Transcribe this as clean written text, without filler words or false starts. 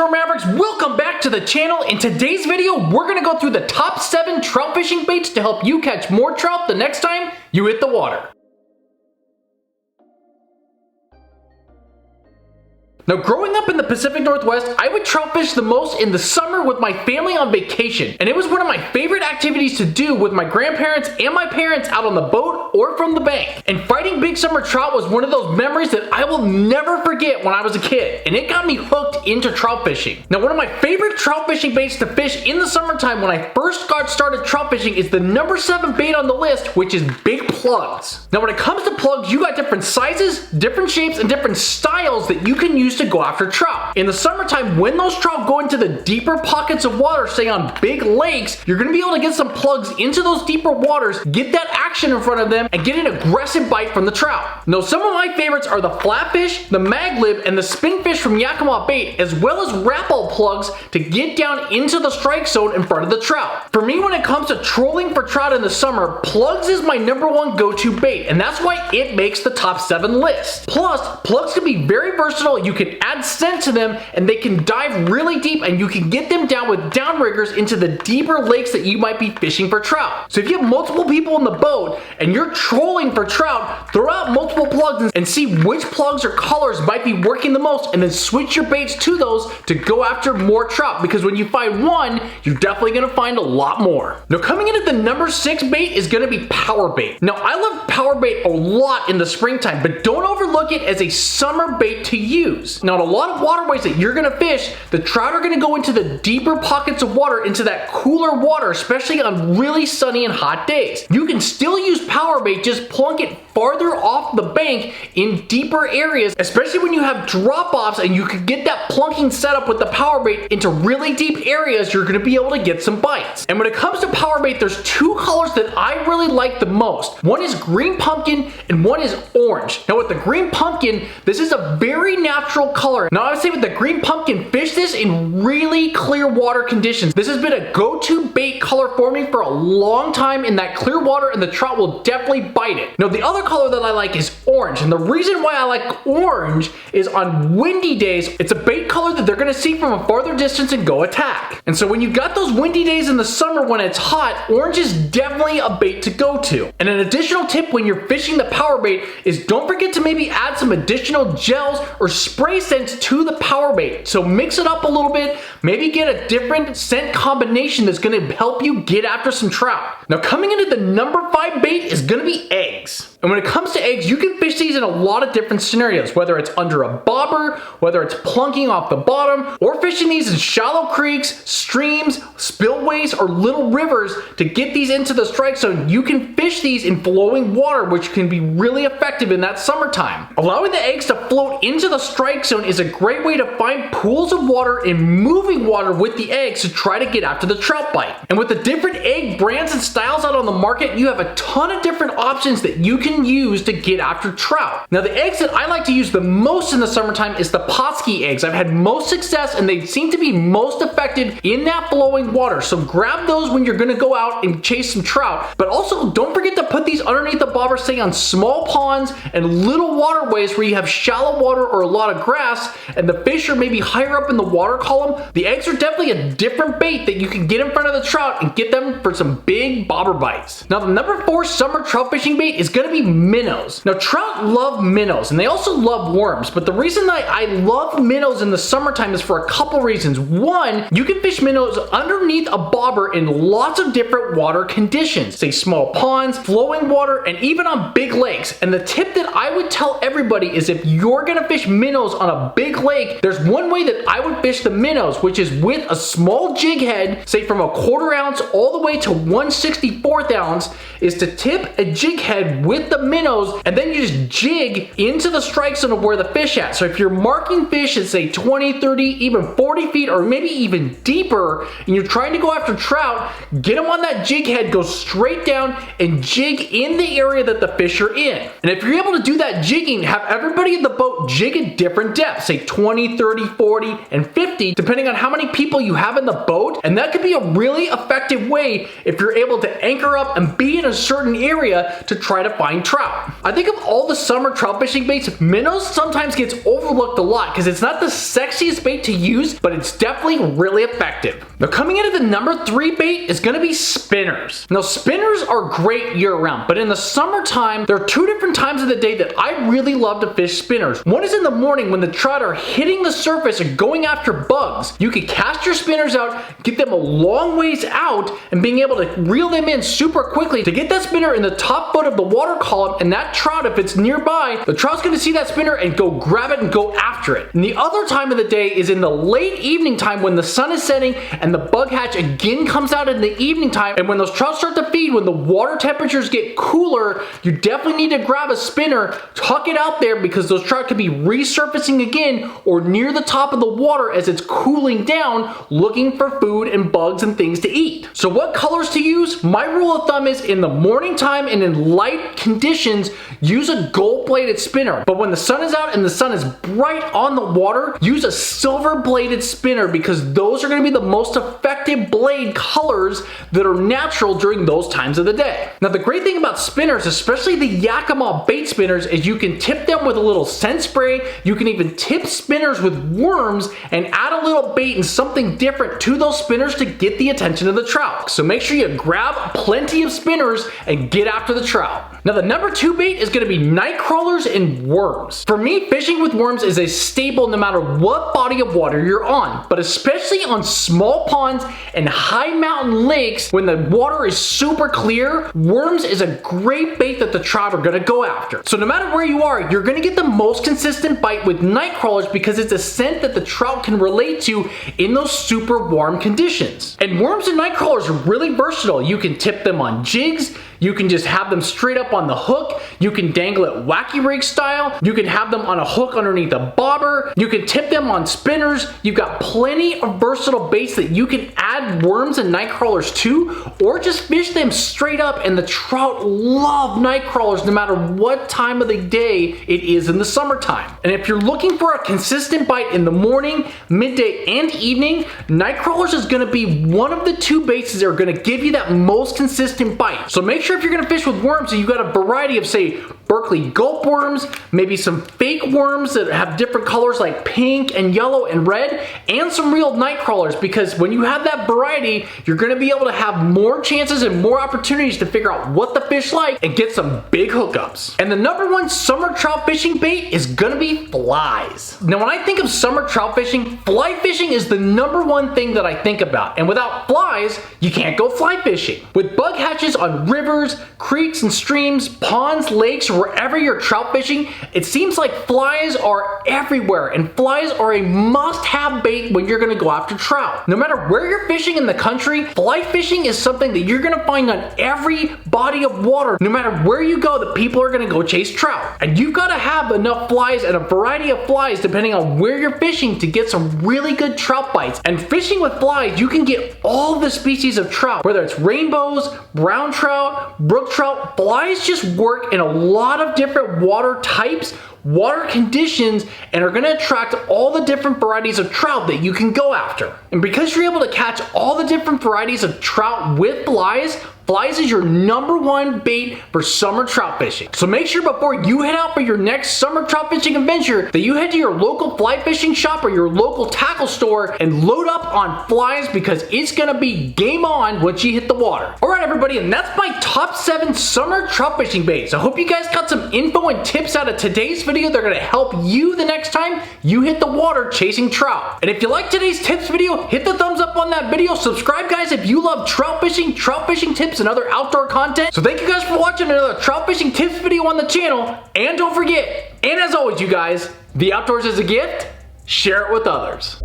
Outdoor Mavericks? Welcome back to the channel. In today's video, we're gonna go through the top 7 trout fishing baits to help you catch more trout the next time you hit the water. Now, growing up in the Pacific Northwest, I would trout fish the most in the summer with my family on vacation. And it was one of my favorite activities to do with my grandparents and my parents out on the boat or from the bank. And fighting big summer trout was one of those memories that I will never forget when I was a kid. And it got me hooked into trout fishing. Now, one of my favorite trout fishing baits to fish in the summertime when I first got started trout fishing is the number 7 bait on the list, which is big plugs. Now, when it comes to plugs, you got different sizes, different shapes, and different styles that you can use to go after trout. In the summertime, when those trout go into the deeper pockets of water, say on big lakes, you're gonna be able to get some plugs into those deeper waters, get that action in front of them, and get an aggressive bite from the trout. Now, some of my favorites are the flatfish, the maglib, and the spinfish from Yakima Bait, as well as wrap-all plugs to get down into the strike zone in front of the trout. For me, when it comes to trolling for trout in the summer, plugs is my number 1 go-to bait, and that's why it makes the top 7 list. Plus, plugs can be very versatile. You can add scent to them, and they can dive really deep, and you can get them down with downriggers into the deeper lakes that you might be fishing for trout. So if you have multiple people in the boat and you're trolling for trout, throw out multiple plugs and see which plugs or colors might be working the most, and then switch your baits to those to go after more trout, because when you find one, you're definitely gonna find a lot more. Now, coming in at the number 6 bait is gonna be power bait. Now, I love power bait a lot in the springtime, but don't overlook it as a summer bait to use. Now, in a lot of waterways that you're gonna fish, the trout are gonna go into the deeper pockets of water, into that cooler water, especially on really sunny and hot days. You can still use power bait, just plunk it farther off the bank in deeper areas, especially when you have drop-offs and you can get that plunking setup with the power bait into really deep areas. You're gonna be able to get some bites. And when it comes to power bait, there's 2 colors that I really like the most. One is green pumpkin and one is orange. Now, with the green pumpkin, this is a very natural color. Now, I would say with the green pumpkin, fish this in really clear water conditions. This has been a go-to bait color for me for a long time in that clear water, and the trout will definitely bite it. Now, the other color that I like is orange, and the reason why I like orange is on windy days, it's a bait color that they're gonna see from a farther distance and go attack. And so when you got those windy days in the summer when it's hot, orange is definitely a bait to go to. And an additional tip when you're fishing the power bait is don't forget to maybe add some additional gels or spray scents to the power bait. So mix it up a little bit, maybe get a different scent combination that's gonna help you get after some trout. Now, coming into the number 5 bait is gonna be eggs. And when it comes to eggs, you can fish these in a lot of different scenarios, whether it's under a bobber, whether it's plunking off the bottom, or fishing these in shallow creeks, streams, spillways, or little rivers to get these into the strike zone. You can fish these in flowing water, which can be really effective in that summertime. Allowing the eggs to float into the strike zone is a great way to find pools of water and moving water with the eggs to try to get after the trout bite. And with the different egg brands and styles out on the market, you have a ton of different options that you can use to get after trout. Now, the eggs that I like to use the most in the summertime is the Potski eggs. I've had most success and they seem to be most effective in that flowing water. So grab those when you're gonna go out and chase some trout. But also, don't forget to put these underneath the bobber, say on small ponds and little waterways where you have shallow water or a lot of grass and the fish are maybe higher up in the water column. The eggs are definitely a different bait that you can get in front of the trout and get them for some big bobber bites. Now, the number 4 summer trout fishing bait is gonna be minnows. Now, trout love minnows and they also love worms, but the reason that I love minnows in the summertime is for a couple reasons. One, you can fish minnows underneath a bobber in lots of different water conditions, say small ponds, flowing water, and even on big lakes. And the tip that I would tell everybody is if you're gonna fish minnows on a big lake, there's one way that I would fish the minnows, which is with a small jig head, say from a 1/4 ounce all the way to 1/64 ounce, is to tip a jig head with the minnows, and then you just jig into the strike zone of where the fish at. So if you're marking fish at say 20, 30, even 40 feet, or maybe even deeper, and you're trying to go after trout, get them on that jig head, go straight down and jig in the area that the fish are in. And if you're able to do that jigging, have everybody in the boat jig at different depths, say 20, 30, 40, and 50, depending on how many people you have in the boat. And that could be a really effective way if you're able to anchor up and be in a certain area to try to find find trout. I think of all the summer trout fishing baits, minnows sometimes gets overlooked a lot because it's not the sexiest bait to use, but it's definitely really effective. Now coming into the number 3 bait is gonna be spinners. Now spinners are great year round, but in the summertime, there are 2 different times of the day that I really love to fish spinners. One is in the morning when the trout are hitting the surface and going after bugs. You can cast your spinners out, get them a long ways out, and being able to reel them in super quickly to get that spinner in the top foot of the water column, and that trout, if it's nearby, the trout's gonna see that spinner and go grab it and go after it. And the other time of the day is in the late evening time when the sun is setting and the bug hatch again comes out in the evening time, and when those trout start to feed, when the water temperatures get cooler, you definitely need to grab a spinner, tuck it out there because those trout could be resurfacing again or near the top of the water as it's cooling down, looking for food and bugs and things to eat. So what colors to use? My rule of thumb is in the morning time and in light conditions, use a gold-bladed spinner. But when the sun is out and the sun is bright on the water, use a silver-bladed spinner because those are going to be the most effective blade colors that are natural during those times of the day. Now the great thing about spinners, especially the Yakima bait spinners, is you can tip them with a little scent spray. You can even tip spinners with worms and add a little bait and something different to those spinners to get the attention of the trout. So make sure you grab plenty of spinners and get after the trout. Now the number 2 bait is going to be night crawlers and worms. For me, fishing with worms is a staple no matter what body of water you're on, but especially on small ponds and high mountain lakes when the water is super clear, worms is a great bait that the trout are going to go after. So no matter where you are, you're going to get the most consistent bite with night crawlers because it's a scent that the trout can relate to in those super warm conditions. And worms and night crawlers are really versatile. You can tip them on jigs, you can just have them straight up on the hook, you can dangle it wacky rig style, you can have them on a hook underneath a bobber, you can tip them on spinners. You've got plenty of versatile baits that you can add worms and night crawlers to, or just fish them straight up, and the trout love night crawlers no matter what time of the day it is in the summertime. And if you're looking for a consistent bite in the morning, midday, and evening, night crawlers is going to be one of the 2 baits that are going to give you that most consistent bite. So make sure if you're going to fish with worms that you got a variety of, say, Berkeley gulp worms, maybe some fake worms that have different colors like pink and yellow and red, and some real night crawlers, because when you have that variety, you're going to be able to have more chances and more opportunities to figure out what the fish like and get some big hookups. And the number 1 summer trout fishing bait is going to be flies. Now when I think of summer trout fishing, fly fishing is the number 1 thing that I think about, and without flies, you can't go fly fishing. With bug hatches on rivers, creeks and streams, ponds, lakes, wherever you're trout fishing, it seems like flies are everywhere, and flies are a must-have bait when you're going to go after trout. No matter where you're fishing in the country, fly fishing is something that you're going to find on every body of water. No matter where you go, the people are going to go chase trout. And you've got to have enough flies and a variety of flies depending on where you're fishing to get some really good trout bites. And fishing with flies, you can get all the species of trout, whether it's rainbows, brown trout, brook trout. Flies just work in a lot of different water types, water conditions, and are going to attract all the different varieties of trout that you can go after. And because you're able to catch all the different varieties of trout with flies, flies is your number 1 bait for summer trout fishing. So make sure before you head out for your next summer trout fishing adventure that you head to your local fly fishing shop or your local tackle store and load up on flies, because it's gonna be game on once you hit the water. Alright everybody, and that's my top 7 summer trout fishing baits. I hope you guys got some info and tips out of today's video. They're gonna help you the next time you hit the water chasing trout. And if you like today's tips video, hit the thumbs up on that video. Subscribe guys if you love trout fishing tips, and other outdoor content. So thank you guys for watching another trout fishing tips video on the channel. And don't forget, and as always you guys, the outdoors is a gift, share it with others.